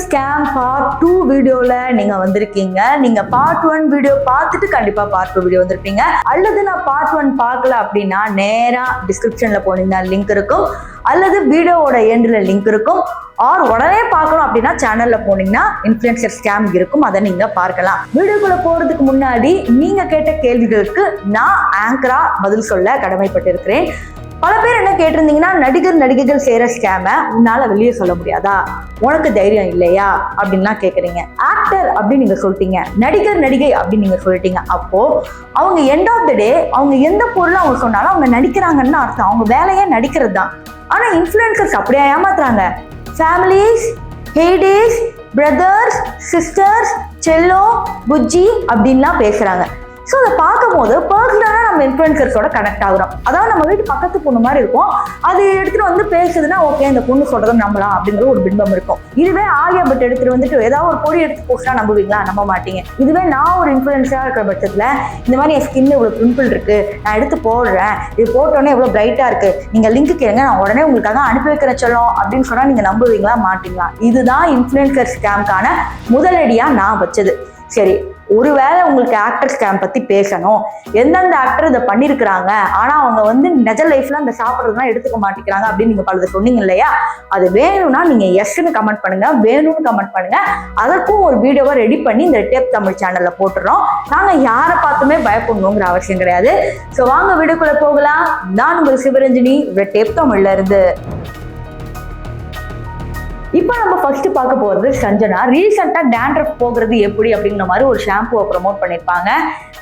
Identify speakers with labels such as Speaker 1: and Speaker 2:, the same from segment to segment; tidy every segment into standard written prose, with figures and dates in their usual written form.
Speaker 1: Scam part 2 வீடியோல நீங்க வந்திருக்கீங்க. நீங்க பார்ட் 1 வீடியோ பார்த்துட்டு கண்டிப்பா பார்ட் 2 வீடியோ வந்திருப்பீங்க. அல்லது நான் பார்ட் 1 பார்க்கல அப்படின்னா நேரா டிஸ்கிரிப்ஷன்ல போனீங்கன்னா லிங்க் இருக்கும், அல்லது வீடியோவோட எண்ட்ல லிங்க் இருக்கும். ஆர் உடனே பார்க்கணும் அப்படின்னா சேனல்ல போனீங்கன்னா இன்ஃப்ளூயன்சர் ஸ்கேம் இருக்கும், அதை நீங்க பார்க்கலாம். வீடியோக்குள்ள போறதுக்கு முன்னாடி நீங்க கேட்ட கேள்விகளுக்கு நான் ஆங்கரா பதில் சொல்ல கடமைப்பட்டிருக்கிறேன். பல பேர் என்ன கேட்டிருந்தீங்கன்னா, நடிகர்கள் செய்யற ஸ்கேம உன்னால வெளியே சொல்ல முடியாதா, உனக்கு தைரியம் இல்லையா அப்படின்லாம் கேட்குறீங்க. ஆக்டர் அப்படின்னு நீங்க சொல்லிட்டீங்க, நடிகை அப்படின்னு நீங்க சொல்லிட்டீங்க. அப்போ அவங்க எண்ட் ஆஃப் த டே அவங்க எந்த பொருளை அவங்க சொன்னாலும் அவங்க நடிக்கிறாங்கன்னு அர்த்தம். அவங்க வேலையே நடிக்கிறது தான். ஆனா இன்ஃப்ளூயன்சர்ஸ் அப்படியே ஏமாத்துறாங்க. ஃபேமிலிஸ், ஹேடேஸ், பிரதர்ஸ், சிஸ்டர்ஸ், செல்லோ, புஜ்ஜி அப்படின்லாம் பேசுறாங்க. ஸோ அதை பார்க்கும் போது பர்சனலாக நம்ம இன்ஃப்ளூயன்சர்ஸோட கனெக்ட் ஆகுறோம். அதாவது நம்ம வீட்டு பக்கத்து பொண்ணு மாதிரி இருக்கும், அது எடுத்துட்டு வந்து பேசுதுன்னா ஓகே இந்த பொண்ணு சொல்றதை நம்பலாம் அப்படிங்கிற ஒரு பிம்பம் இருக்கும். இதுவே ஆலியா பட் எடுத்துட்டு வந்துட்டு ஏதாவது ஒரு பொடி எடுத்து போஸ்டா நம்புவீங்களா? நம்ப மாட்டீங்க. இதுவே நான் ஒரு இன்ஃப்ளூயன்ஸராக இருக்கிற பட்சத்தில் இந்த மாதிரி என் ஸ்கின்ல இவ்வளோ பிம்பிள் இருக்கு, நான் எடுத்து போடுறேன், இது போட்டோன்னே எவ்வளோ பிரைட்டா இருக்கு, நீங்க லிங்க் கேளுங்க, நான் உடனே உங்களுக்காக அனுப்பி வைக்கிற சொல்லும் அப்படின்னு சொன்னா நீங்க நம்புவீங்களா? மாட்டீங்களா? இதுதான் இன்ஃப்ளூயன்சர் ஸ்கேம்கான முதலடியா நான் வச்சது. சரி, ஒருவேளை உங்களுக்கு ஆக்டர் ஸ்கேம் பத்தி பேசணும், எந்தெந்த ஆக்டர் இதை பண்ணிருக்கிறாங்க, ஆனா அவங்க வந்து நிஜ லைஃப்ல அந்த சாப்பிட்றதுலாம் எடுத்துக்க மாட்டேங்கிறாங்க அப்படின்னு நீங்க பலது சொன்னீங்க இல்லையா? அது வேணும்னா நீங்க எஸ்ன்னு கமெண்ட் பண்ணுங்க, வேணும்னு கமெண்ட் பண்ணுங்க. அதற்கும் ஒரு வீடியோவை ரெடி பண்ணி இந்த டேப் தமிழ் சேனல்ல போட்டுறோம். நாங்க யாரை பார்த்துமே பயப்படணுங்கிற அவசியம் கிடையாது. ஸோ வாங்க வீடியோக்குள்ள போகலாம். நான் உங்கள் சிவரஞ்சனி, டேப் தமிழ்ல இருந்து. இப்போ நம்ம ஃபர்ஸ்ட் பார்க்க போகிறது சஞ்சனா. ரீசெண்டாக டேண்ட்ரஃப் போகிறது எப்படி அப்படிங்கிற மாதிரி ஒரு ஷாம்புவை ப்ரொமோட் பண்ணியிருப்பாங்க.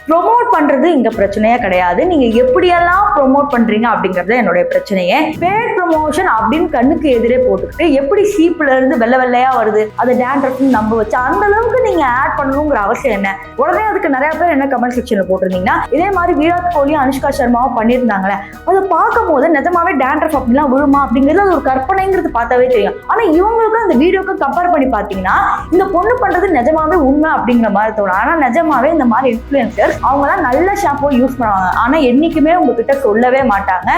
Speaker 1: ப்ரொமோட் பண்ணுறது இங்கே பிரச்சனையே கிடையாது, நீங்கள் எப்படியெல்லாம் ப்ரொமோட் பண்ணுறீங்க அப்படிங்கிறது என்னுடைய பிரச்சனையே. பேட் ப்ரொமோஷன் அப்படின்னு கண்ணுக்கு எதிரே போட்டுக்கிட்டு எப்படி சீப்புல இருந்து வெள்ளையா வருது, அதை டேண்ட்ரஃப்னு நம்ப வச்சு அந்த அளவுக்கு நீங்கள் ஆட் பண்ணணுங்கிற அவசியம் என்ன? உடனே அதுக்கு நிறைய பேர் என்ன கமெண்ட் செக்ஷனில் போட்டிருந்தீங்கன்னா, இதே மாதிரி விராட் கோலியும் அனுஷ்கா சர்மாவும் பண்ணியிருந்தாங்களே, அதை பார்க்கும் போது நிஜமாவே டேண்ட்ரஃப் அப்படிலாம் விழுமா அப்படிங்கிறது அது ஒரு கற்பனைங்கிறது பார்த்தாவே தெரியும். ஆனால் இவங்க அந்த வீடியோக்கு கம்பேர் பண்ணி பாத்தீங்கன்னா இந்த பொண்ணு பண்றது நிஜமாவே உண்மை அப்படிங்கிற மாதிரி தோணும். ஆனா நிஜமாவே இந்த மாதிரி இன்ஃப்ளூயன்சர்ஸ் அவங்கலாம் நல்ல ஷாம்பு யூஸ் பண்ணுவாங்க, ஆனா என்னைக்குமே உங்ககிட்ட சொல்லவே மாட்டாங்க.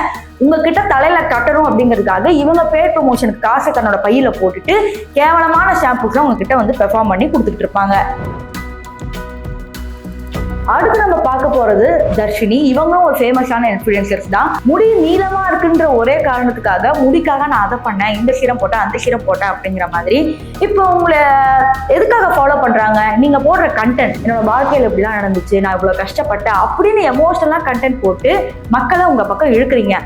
Speaker 1: உங்ககிட்ட தலையில கட்டணும் அப்படிங்கிறதுக்காக இவங்க பேட் ப்ரொமோஷனுக்கு காசை தன்னோட பையில போட்டுட்டு கேவலமான ஷாம்புஸ் உங்ககிட்ட வந்து பெர்ஃபார்ம் பண்ணி கொடுத்துட்டு இருப்பாங்க. அடுத்து நம்ம பார்க்க போறது தர்ஷினி. இவங்களும் ஒரு ஃபேமஸான இன்ஃப்ளூயன்சர்ஸ் தான். முடி நீளமா இருக்குன்ற ஒரே காரணத்துக்காக முடிக்காக நான் அதை பண்ணேன், இந்த சீரம் போட்டேன், அந்த சீரம் போட்டேன் அப்படிங்கிற மாதிரி. இப்போ உங்களை எதுக்காக ஃபாலோ பண்றாங்க? நீங்க போடுற கண்டென்ட், என்னோட வாழ்க்கையில் இப்படிலாம் நடந்துச்சு, நான் இவ்வளவு கஷ்டப்பட்டேன் அப்படின்னு எமோஷனலா கண்டென்ட் போட்டு மக்களை உங்க பக்கம் இழுக்கிறீங்க.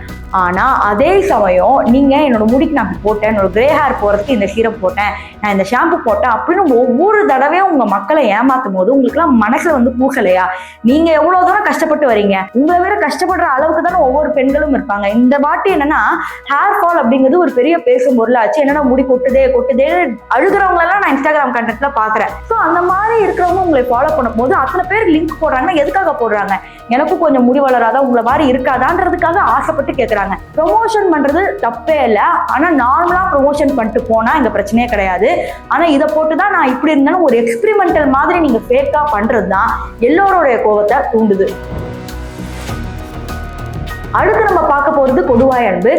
Speaker 1: ஆனா அதே சமயம் நீங்க என்னோட முடிக்கு நான் போட்டேன், என்னோட கிரே ஹேர் போறதுக்கு இந்த சீரம் போட்டேன், நான் இந்த ஷாம்பு போட்டேன் அப்படின்னு ஒவ்வொரு தடவையும் உங்க மக்களை ஏமாத்தும் போது உங்களுக்கு எல்லாம் மனசுல வந்து பூசலையா? நீங்க எவ்வளவு தூரம் கஷ்டப்பட்டு வரீங்க, உங்களை விட கஷ்டப்படுற அளவுக்கு தானே ஒவ்வொரு பெண்களும் இருப்பாங்க. இந்த வாட்டி என்னன்னா ஹேர் ஃபால் அப்படிங்கிறது ஒரு பெரிய பேசும் பொருளாச்சு. என்னன்னா முடி கொட்டுதே அழுகிறவங்க எல்லாம் நான் இன்ஸ்டாகிராம் கண்டென்ட்ல பாக்குறேன். ஸோ அந்த மாதிரி இருக்கிறவங்க உங்களை ஃபாலோ பண்ணும் போது அத்தனை பேர் லிங்க் போடுறாங்கன்னா எதுக்காக போடுறாங்க? எனக்கும் கொஞ்சம் முடி வளராதா, உங்களை மாதிரி இருக்காதான்றதுக்காக ஆசைப்பட்டு கேட்கறாங்க. ப்ரொமோஷன் பண்றது தப்பே இல்லை, ஆனா நார்மலா ப்ரொமோஷன் பண்ணிட்டு போனா இந்த பிரச்சனையே கிடையாது. ஆனா இதை போட்டுதான் நான் இப்படி இருந்தாலும் ஒரு எக்ஸ்பெரிமெண்டல் மாதிரி நீங்க ஃபேக்கா பண்றதுதான் எல்லோருடைய கோபத்தை தூண்டுது. அடுத்து நம்ம பார்க்க போறது கொடுவாய் அன்பு.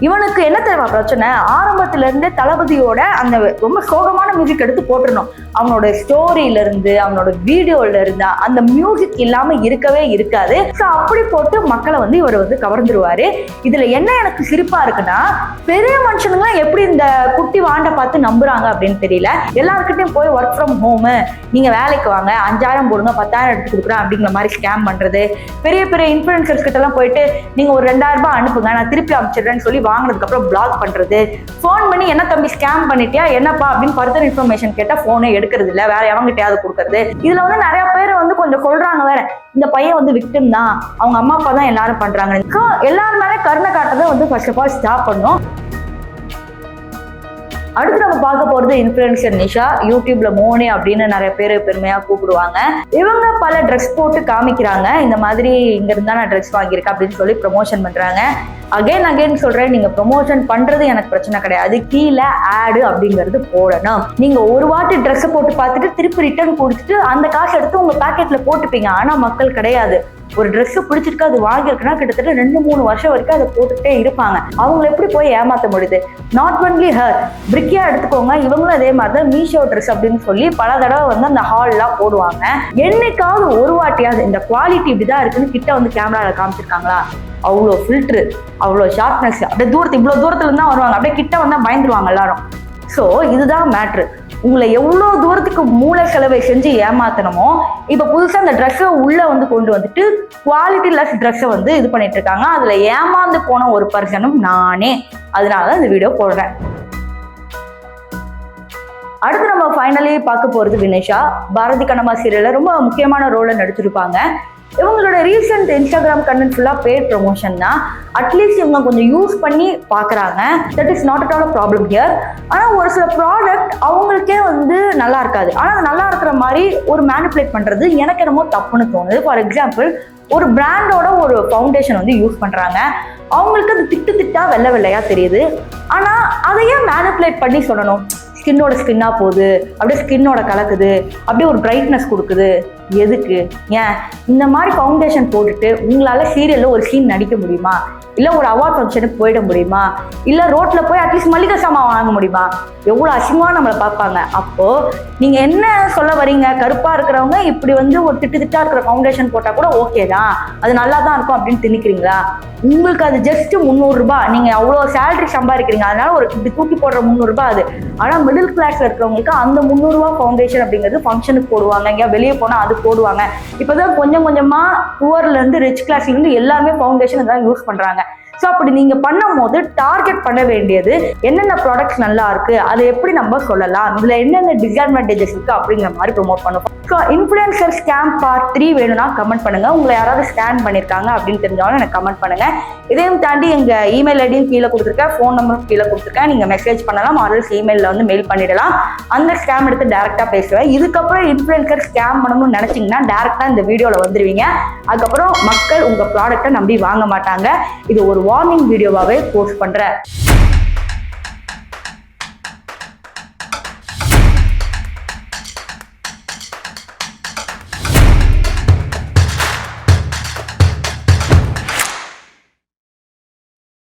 Speaker 1: இவனுக்கு என்ன தெரியுமா பிரச்சனை? ஆரம்பத்துல இருந்தே தளபதியோட அந்த ரொம்ப சோகமான மியூசிக் எடுத்து போட்டுருணும். அவனோட ஸ்டோரியில இருந்து அவனோட வீடியோல இருந்து அந்த மியூசிக் இல்லாம இருக்கவே இருக்காது. ஸோ அப்படி போட்டு மக்களை வந்து இவர் வந்து கவர்ந்துருவாரு. இதுல என்ன எனக்கு சிரிப்பா இருக்குன்னா, பெரிய மனுஷனுங்களாம் எப்படி இந்த குட்டி வாண்டை பார்த்து நம்புறாங்க அப்படின்னு தெரியல. எல்லாருக்கிட்டையும் போய் ஒர்க் ஃப்ரம் ஹோமு, நீங்க வேலைக்கு வாங்க, 5000 போடுங்க, 10,000 எடுத்து கொடுக்குறேன் அப்படிங்கிற மாதிரி ஸ்கேம் பண்றது. பெரிய பெரிய இன்ஃப்ளூயன்சர்ஸ் கிட்ட எல்லாம் போயிட்டு நீங்க ஒரு 2000 ரூபாய் அனுப்புங்க, நான் திருப்பி அனுப்பிச்சிடுறேன்னு சொல்லி வாங்கினதுக்கு அப்புறம் பிளாக் பண்றது. போன் பண்ணி என்ன தம்பி ஸ்கேம் பண்ணிட்டியா, என்னப்பா அப்படின்னு ஃபர்தர் இன்ஃபர்மேஷன் கேட்டா போனே எடுக்கிறது இல்ல, வேற எவங்கிட்டயாவது கொடுக்கறது. இதுல வந்து நிறைய பேர் வந்து கொஞ்சம் சொல்றாங்க வேற, இந்த பையன் வந்து விக்டிம் தான், அவங்க அம்மா அப்பா தான் எல்லாரும் பண்றாங்க. எல்லாரும் மேலே கருணை காட்டதை வந்து ஃபர்ஸ்ட் ஆஃப் ஆல் ஸ்டாப் பண்ணும். அடுத்து நம்ம பார்க்க போறது இன்ஃப்ளூயன்சர் நிஷா. யூடியூப்ல மோனே அப்படின்னு நிறைய பேர் பெருமையா கூப்பிடுவாங்க. இவங்க பல ட்ரெஸ் போட்டு காமிக்கிறாங்க, இந்த மாதிரி இங்க இருந்தா நான் ட்ரெஸ் வாங்கியிருக்கேன் அப்படின்னு சொல்லி ப்ரொமோஷன் பண்றாங்க. அகைன் சொல்றேன், நீங்க ப்ரொமோஷன் பண்றது எனக்கு பிரச்சனை கிடையாது, கீழே ஆடு அப்படிங்கிறது போடணும். நீங்க ஒரு வாட்டி ட்ரெஸ் போட்டு பார்த்துட்டு திருப்பி ரிட்டர்ன் கொடுத்துட்டு அந்த காசு எடுத்து உங்க பேக்கெட்ல போட்டுப்பீங்க. ஆனா மக்கள் கிடையாது, ஒரு ட்ரெஸ்ஸை பிடிச்சிருக்கு அது வாங்கியிருக்குன்னா கிட்டத்தட்ட 2-3 வருஷம் வரைக்கும் அதை போட்டுக்கிட்டே இருப்பாங்க. அவங்களை எப்படி போய் ஏமாற்ற முடியுது? நாட் ஒன்லி ஹர், பிரிக்கியா எடுத்துக்கோங்க, இவங்களும் அதே மாதிரி தான் மீஷோ ட்ரெஸ் அப்படின்னு சொல்லி பல தடவை வந்து அந்த ஹால்லாம் போடுவாங்க. என்னைக்காவது ஒரு வாட்டியாவது இந்த குவாலிட்டி இப்படிதான் இருக்குன்னு கிட்ட வந்து கேமரால காமிச்சிருக்காங்களா? அவ்வளோ ஃபில்ட்ரு, அவ்வளோ ஷார்ப்னஸ், அப்படியே இவ்வளோ தூரத்துல இருந்தா வருவாங்க, அப்படியே கிட்ட வந்தா பயந்துருவாங்க எல்லாரும். ஸோ இதுதான் மேட்ரு. உங்களை எவ்வளோ தூரத்துக்கு மூளை செலவை செஞ்சு ஏமாத்தணுமோ, இப்போ புதுசாக அந்த ட்ரெஸ்ஸை உள்ளே வந்து கொண்டு வந்துட்டு குவாலிட்டி லெஸ் ட்ரெஸ்ஸை வந்து இது பண்ணிட்டு இருக்காங்க. அதில் ஏமாந்து போன ஒரு பர்சனும் நானே. அதனால தான் இந்த வீடியோ போடுறேன். அடுத்து நம்ம ஃபைனலி பார்க்க போகிறது வினிஷா. பாரதி கண்ணம்மா சீரியலில் ரொம்ப முக்கியமான ரோலில் நடிச்சிருப்பாங்க. இவங்களோட ரீசெண்ட் இன்ஸ்டாகிராம் கண்டென்ட் ஃபுல்லாக பெய்ட் ப்ரொமோஷன் தான். அட்லீஸ்ட் இவங்க கொஞ்சம் யூஸ் பண்ணி பார்க்குறாங்க. That is not at all problem here. ஆனால் ஒரு சில ப்ராடக்ட் அவங்களுக்கே வந்து நல்லா இருக்காது. ஆனால் அது நல்லா இருக்கிற மாதிரி ஒரு மேனிப்புலேட் பண்ணுறது எனக்கு என்னமோ தப்புன்னு தோணுது. ஃபார் எக்ஸாம்பிள், ஒரு பிராண்டோட ஒரு ஃபவுண்டேஷன் வந்து யூஸ் பண்ணுறாங்க. அவங்களுக்கு அது திட்டா வெள்ளையாக தெரியுது. ஆனால் அதையே மேனிப்புலேட் பண்ணி சொல்லணும், ஸ்கின்னோட ஸ்கின்னாக போகுது, அப்படியே ஸ்கின்னோட கலக்குது, அப்படியே ஒரு பிரைட்னஸ் கொடுக்குது. எதுக்கு? ஏன் இந்த மாதிரி ஃபவுண்டேஷன் போட்டுட்டு உங்களால் சீரியலில் ஒரு சீன் நடிக்க முடியுமா? இல்லை ஒரு அவார்ட் ஃபங்க்ஷனுக்கு போயிட முடியுமா? இல்லை ரோட்டில் போய் அட்லீஸ்ட் மளிகை சாமான் வாங்க முடியுமா? எவ்வளோ அசிங்கமாக நம்மளை பார்ப்பாங்க. அப்போது நீங்கள் என்ன சொல்ல வரீங்க? கருப்பாக இருக்கிறவங்க இப்படி வந்து ஒரு திட்டா இருக்கிற ஃபவுண்டேஷன் போட்டால் கூட ஓகே தான், அது நல்லா தான் இருக்கும் அப்படின்னு திணிக்கிறீங்களா? உங்களுக்கு அது ஜஸ்ட் 300 ரூபாய். நீங்கள் அவ்வளோ சேலரி சம்பாதிக்கிறீங்க, அதனால ஒரு இப்படி தூக்கி போடுற 300 ரூபாய் அது. ஆனால் மிடில் கிளாஸில் இருக்கிறவங்களுக்கு அந்த 300 ரூபா ஃபவுண்டேஷன் அப்படிங்கிறது ஃபங்க்ஷனுக்கு போடுவாங்க, எங்கேயா வெளியே போனால் அது போடுவாங்க. இப்போதான் கொஞ்சம் கொஞ்சமாக புவர்லேருந்து ரிச் கிளாஸ்லேருந்து எல்லாருமே ஃபவுண்டேஷன் இதெல்லாம் யூஸ் பண்ணுறாங்க. ஸோ அப்படி நீங்கள் பண்ணும் போது டார்கெட் பண்ண வேண்டியது என்னென்ன ப்ராடக்ட்ஸ் நல்லா இருக்கு, அதை எப்படி நம்ம சொல்லலாம், இதில் என்னென்ன டிஸ்அட்வான்டேஜஸ் இருக்கு அப்படிங்கிற மாதிரி ப்ரொமோட் பண்ணுவோம். ஸோ இன்ஃப்ளூயன்சர் ஸ்கேம் பார்ட் 3 வேணும்னா கமெண்ட் பண்ணுங்க. உங்களை யாராவது ஸ்கேன் பண்ணியிருக்காங்க அப்படின்னு தெரிஞ்சாலும் எனக்கு கமெண்ட் பண்ணுங்க. இதையும் தாண்டி எங்கள் இமெயில் ஐடியும் கீழே கொடுத்துருக்கேன், ஃபோன் நம்பரும் கீழே கொடுத்துருக்கேன். நீங்கள் மெசேஜ் பண்ணலாம், ஆர்எல்ஸ் இமெயிலில் வந்து மெயில் பண்ணிடலாம். அந்த ஸ்கேம் எடுத்து டேரெக்டாக பேசுவேன். இதுக்கப்புறம் இன்ஃப்ளூயன்சர் ஸ்கேம் பண்ணணும்னு நினச்சிங்கன்னா டேரெக்டாக இந்த வீடியோவில் வந்துடுவீங்க. அதுக்கப்புறம் மக்கள் உங்கள் ப்ராடக்டை நம்பி வாங்க மாட்டாங்க. இது ஒரு வார்னிங் வீடியோவாகவே போஸ்ட் பண்ணுறேன்.